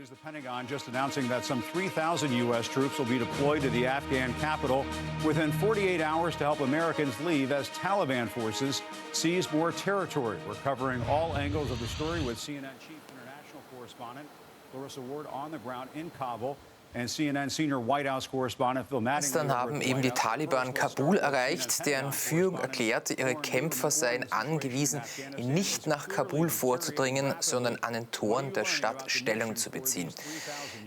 news, the Pentagon just announcing that some 3,000 U.S. troops will be deployed to the Afghan capital within 48 hours to help Americans leave as Taliban forces seize more territory. We're covering all angles of the story with CNN chief international correspondent Clarissa Ward on the ground in Kabul. Gestern haben eben die Taliban Kabul erreicht. Deren Führung erklärte, ihre Kämpfer seien angewiesen, nicht nach Kabul vorzudringen, sondern an den Toren der Stadt Stellung zu beziehen.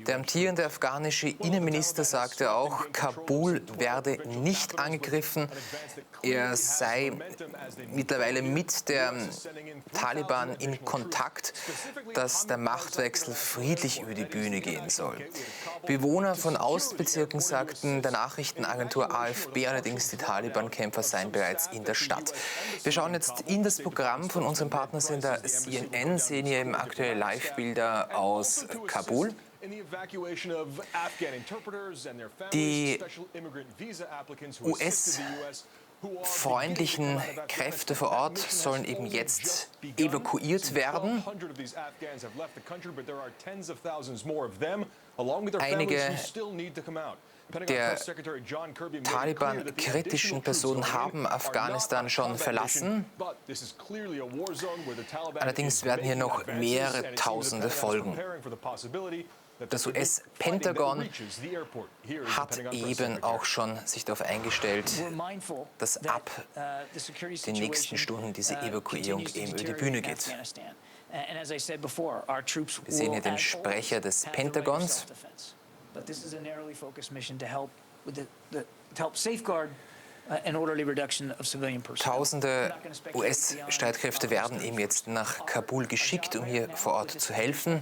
Der amtierende afghanische Innenminister sagte auch, Kabul werde nicht angegriffen. Er sei mittlerweile mit der Taliban in Kontakt, dass der Machtwechsel friedlich über die Bühne gehen soll. Bewohner von Ostbezirken sagten der Nachrichtenagentur AFP allerdings, die Taliban-Kämpfer seien bereits in der Stadt. Wir schauen jetzt in das Programm von unserem Partnersender CNN, sehen hier eben aktuelle Live-Bilder aus Kabul. Die US-freundlichen Kräfte vor Ort sollen eben jetzt evakuiert werden. Einige der Taliban-kritischen Personen haben Afghanistan schon verlassen. Allerdings werden hier noch mehrere Tausende folgen. Das US-Pentagon hat eben auch schon sich darauf eingestellt, dass ab den nächsten Stunden diese Evakuierung eben über die Bühne geht. Wir sehen hier den Sprecher des Pentagons. Tausende US-Streitkräfte werden eben jetzt nach Kabul geschickt, um hier vor Ort zu helfen,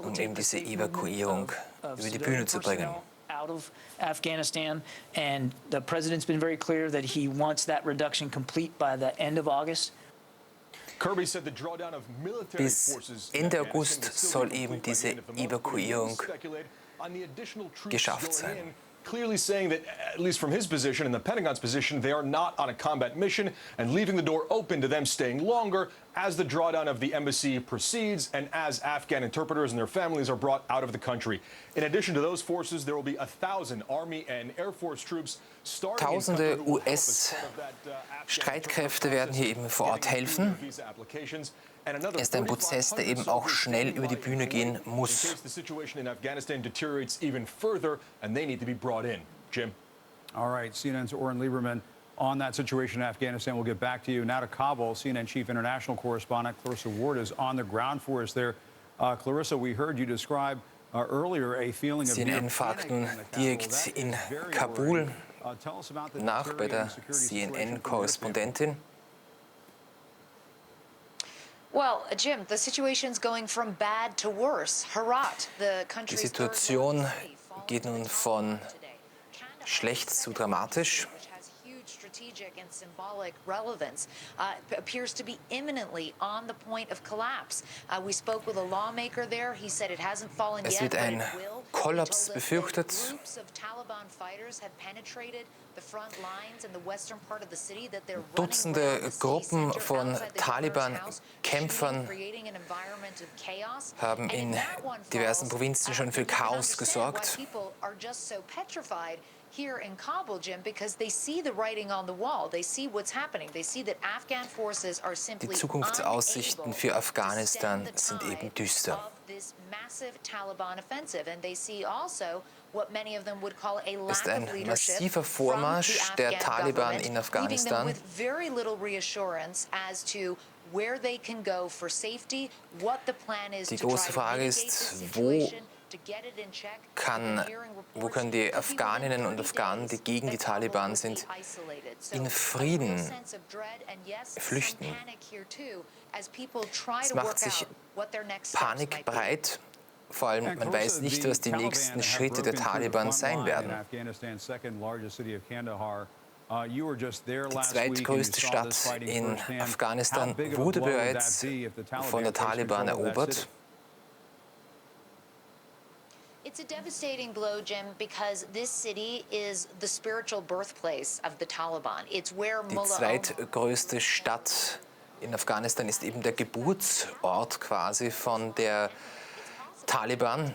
um eben diese Evakuierung über die Bühne zu bringen. Out of Afghanistan, and the president's been very clear that he wants that reduction complete by the end of August. Bis Ende August soll eben diese Evakuierung geschafft sein. Clearly saying that, at least from his position and the Pentagon's position, they are not on a combat mission and leaving the door open to them staying longer as the drawdown of the embassy proceeds and as Afghan interpreters and their families are brought out of the country. In addition to those forces, there will be 1,000 Army and Air Force troops starting. Tausende US-Streitkräfte werden hier eben vor Ort helfen. Es ist ein Prozess, der eben auch schnell über die Bühne gehen muss. All right, CNN's Oren Lieberman on that situation in Afghanistan. We'll get back to you. Now to Kabul, CNN Chief International Correspondent Clarissa Ward is on the ground for us there. Clarissa, we heard you describe earlier a feeling of CNN-Fakten direkt in Kabul nach bei der CNN-Korrespondentin. Well, Jim, the situation's going from bad to worse. Herat, the country's Die Situation geht nun von schlecht zu dramatisch. strategic and symbolic relevance, appears to be imminently on the point of collapse. We spoke with a lawmaker there. He said it hasn't fallen yet, wird but ein it will. Kollaps befürchtet. Groups of Taliban fighters have penetrated the front lines in the western part of the city that they're running Dutzende around the city Gruppen center von outside the governor's house, Taliban-Kämpfern creating an environment of chaos. haben And in if that one diversen falls, Provinzen schon für you can Chaos understand why gesorgt. people are just so petrified here in Kabul, Jim, because they see the writing on the wall. They see what's happening. They see that Afghan forces are simply Die Zukunftsaussichten für Afghanistan sind eben düster. This massive Taliban offensive, and they see also what many of them would call a Es ist lack ein of leadership massiver from Vormarsch the der Afghan Taliban government, in Afghanistan. leaving them with very little reassurance as to where they can go for safety, what the plan is Die to try große to Frage mitigate ist, the wo situation, to get it in check. wo können die Afghaninnen und Afghanen, die gegen die Taliban sind, in Frieden flüchten? Es macht sich Panik breit. Vor allem, man weiß nicht, was die nächsten Schritte der Taliban sein werden. Die zweitgrößte Stadt in Afghanistan wurde bereits von der Taliban erobert. It's a devastating blow, Jim, because this city is the spiritual birthplace of the Taliban. It's where Die Mullah zweitgrößte Stadt in Afghanistan ist eben der Geburtsort quasi von der Taliban.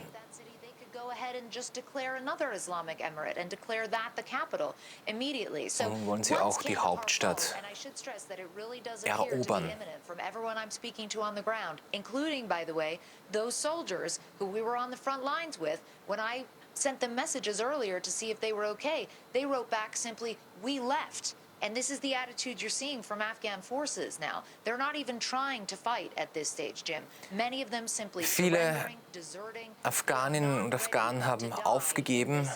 Go ahead and just declare another Islamic emirate and declare that the capital immediately. So Nun wollen sie auch die Hauptstadt and I should stress that it really does appear to be erobern. imminent from everyone I'm speaking to on the ground, including, by the way, those soldiers who we were on the front lines with. When I sent them messages earlier to see if they were okay, they wrote back simply, "We left." And this is the attitude you're seeing from Afghan forces now. They're not even trying to fight at this stage, Jim. Many of them simply surrendering, deserting. Afghaninnen und Afghanen haben aufgegeben,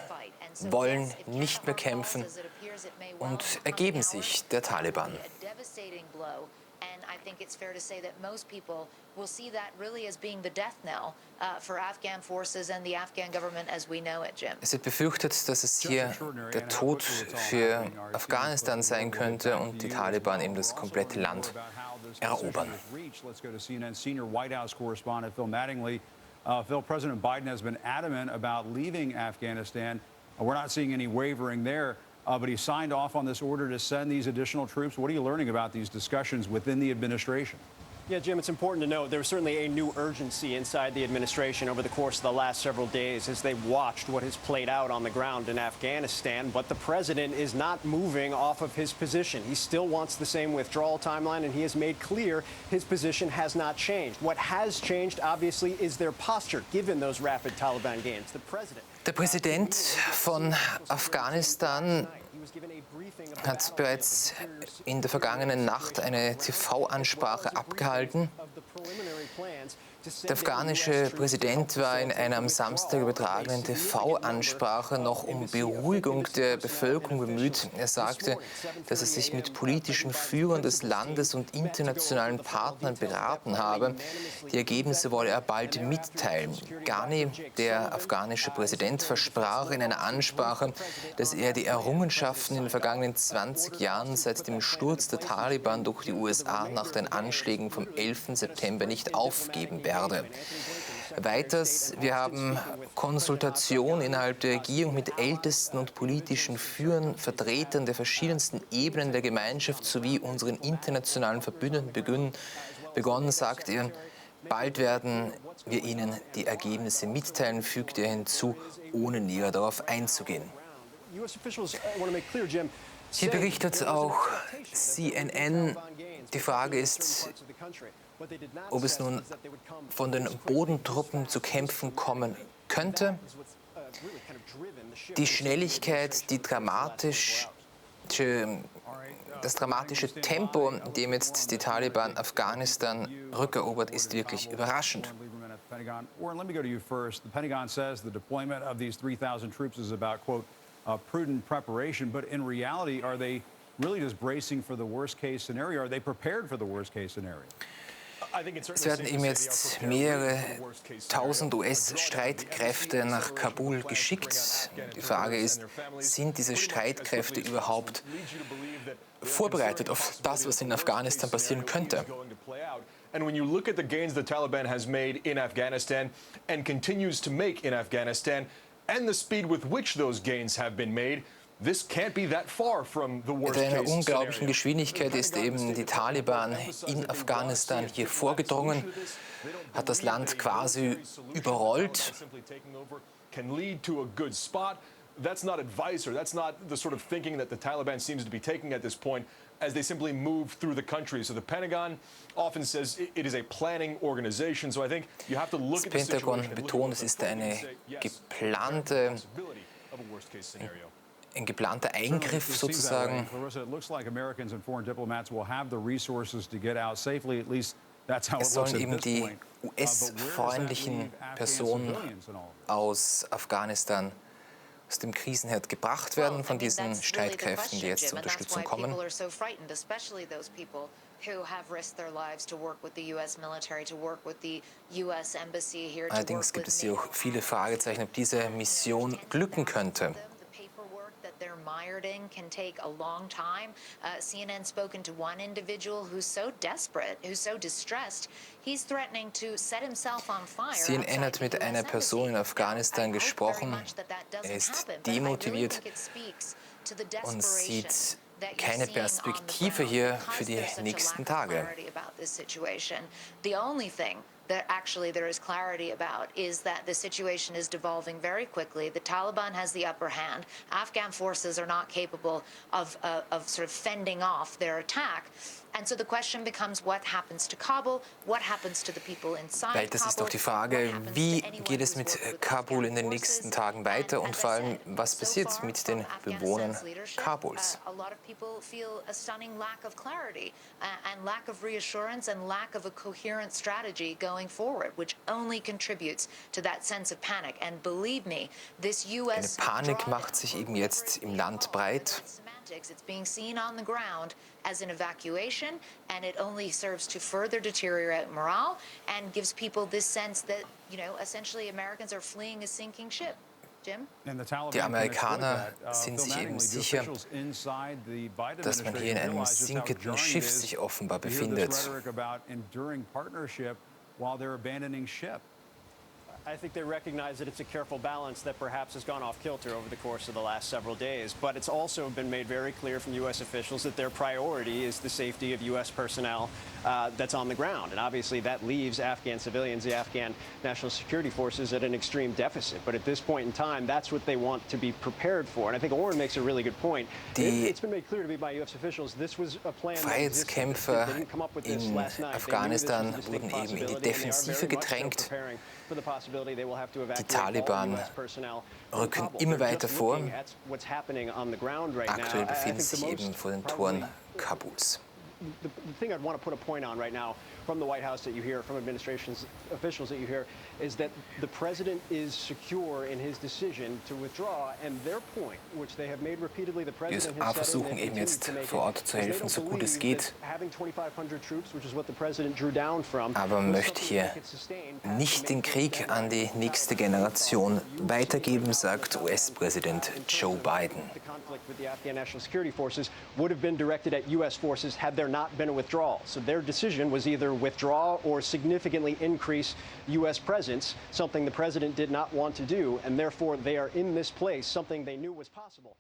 wollen nicht mehr kämpfen und ergeben sich der Taliban. And I think it's fair to say that most people will see that really as being the death knell for Afghan forces and the Afghan government as we know it, Jim. Es wird befürchtet, dass es hier der Tod für Afghanistan sein könnte und die Taliban eben das komplette Land erobern. Let's go to CNN's senior White House correspondent Phil Mattingly. Phil, President Biden has been adamant about leaving Afghanistan. We're not seeing any wavering there. But he signed off on this order to send these additional troops. What are you learning about these discussions within the administration? Yeah, Jim, it's important to note there was certainly a new urgency inside the administration over the course of the last several days as they watched what has played out on the ground in Afghanistan. But the president is not moving off of his position. He still wants the same withdrawal timeline, and he has made clear his position has not changed. What has changed, obviously, is their posture, given those rapid Taliban gains. Der Präsident von Afghanistan hat bereits in der vergangenen Nacht eine TV-Ansprache abgehalten. Der afghanische Präsident war in einer am Samstag übertragenen TV-Ansprache noch um Beruhigung der Bevölkerung bemüht. Er sagte, dass er sich mit politischen Führern des Landes und internationalen Partnern beraten habe. Die Ergebnisse wolle er bald mitteilen. Ghani, der afghanische Präsident, versprach in einer Ansprache, dass er die Errungenschaften in den vergangenen 20 Jahren seit dem Sturz der Taliban durch die USA nach den Anschlägen vom 11. September nicht aufgeben werde. Weiters, wir haben Konsultationen innerhalb der Regierung mit ältesten und politischen Führern, Vertretern der verschiedensten Ebenen der Gemeinschaft sowie unseren internationalen Verbündeten begonnen, sagt er. Bald werden wir Ihnen die Ergebnisse mitteilen, fügt er hinzu, ohne näher darauf einzugehen. Hier berichtet auch CNN. Die Frage ist, ob es nun von den Bodentruppen zu Kämpfen kommen könnte. Die Schnelligkeit, das dramatische Tempo, in dem jetzt die Taliban Afghanistan rückerobert, ist wirklich überraschend. Warren, let me go to you first. The Pentagon says the deployment of these 3,000 troops is about, quote, prudent preparation. But in reality, are they really just bracing for the worst-case scenario? Are they prepared for the worst-case scenario? Es werden ihm jetzt mehrere tausend US-Streitkräfte nach Kabul geschickt. Die Frage ist, sind diese Streitkräfte überhaupt vorbereitet auf das, was in Afghanistan passieren könnte? And when you look at the gains the Taliban has made in Afghanistan and continues to make in Afghanistan and the speed with which those gains have been made, this can't be that far from the worst Mit einer case unglaublichen scenario. Geschwindigkeit ist eben die Taliban in Afghanistan hier vorgedrungen, hat das Land quasi überrollt. Can lead to a good spot. That's not advice, or that's not the sort of thinking that the Taliban seems to be taking at this point as they simply move through the country. So the Pentagon often says it is a planning organization. So I think you have to look at the situation. Pentagon betont, es ist ein geplanter Eingriff sozusagen. Es sollen eben die US-freundlichen Personen aus Afghanistan aus dem Krisenherd gebracht werden von diesen Streitkräften, die jetzt zur Unterstützung kommen. Allerdings gibt es hier auch viele Fragezeichen, ob diese Mission glücken könnte. They're mired in can take a long time. CNN spoken to one individual who's so desperate, who's so distressed, he's threatening to set himself on fire. CNN hat mit einer Person in Afghanistan gesprochen. Er ist demotiviert und sieht keine Perspektive hier für die nächsten Tage. The only thing that actually there is clarity about is that the situation is devolving very quickly. The Taliban has the upper hand. Afghan forces are not capable of sort of fending off their attack. And so the question becomes, what happens to Kabul? What happens to the people inside Weil das ist doch die Frage, wie geht es mit Kabul in den nächsten Tagen weiter und vor allem, was passiert mit den Bewohnern Kabuls? A lot of people feel a stunning lack of clarity and lack of reassurance and lack of a coherent strategy going forward, which only contributes to that sense of panic. And believe me, this US Eine Panik macht sich eben jetzt im Land breit. It's being seen on the ground as an evacuation, and it only serves to further deteriorate morale and gives people this sense that, you know, essentially Americans are fleeing a sinking ship. Jim? Die Amerikaner sind sich eben sicher, dass man hier in einem sinkenden Schiff sich offenbar befindet. I think they recognize that it's a careful balance that perhaps has gone off kilter over the course of the last several days. But it's also been made very clear from U.S. officials that their priority is the safety of U.S. personnel that's on the ground. And obviously that leaves Afghan civilians, the Afghan National Security Forces, at an extreme deficit. But at this point in time, that's what they want to be prepared for. And I think Oren makes a really good point. It's been made clear to me by U.S. officials this was a plan that Freiheitskämpfer in Afghanistan wurden eben in die Defensive gedrängt. Die Taliban rücken immer weiter vor. Aktuell befinden sie sich eben vor den Toren Kabuls. The thing I'd want to put a point on right now from the White House that you hear, from administration's officials that you hear, is that the president is secure in his decision to withdraw, and their point, which they have made repeatedly, the president has said, versuchen eben jetzt vor Ort zu helfen, so gut es geht. Aber man möchte hier nicht den Krieg an die nächste Generation weitergeben, sagt US-Präsident Joe Biden. The conflict with the Afghan National Security Forces would have been directed at U.S. forces had there not been a withdrawal. So their decision was either withdraw or significantly increase U.S. presence, something the president did not want to do, and therefore they are in this place, something they knew was possible.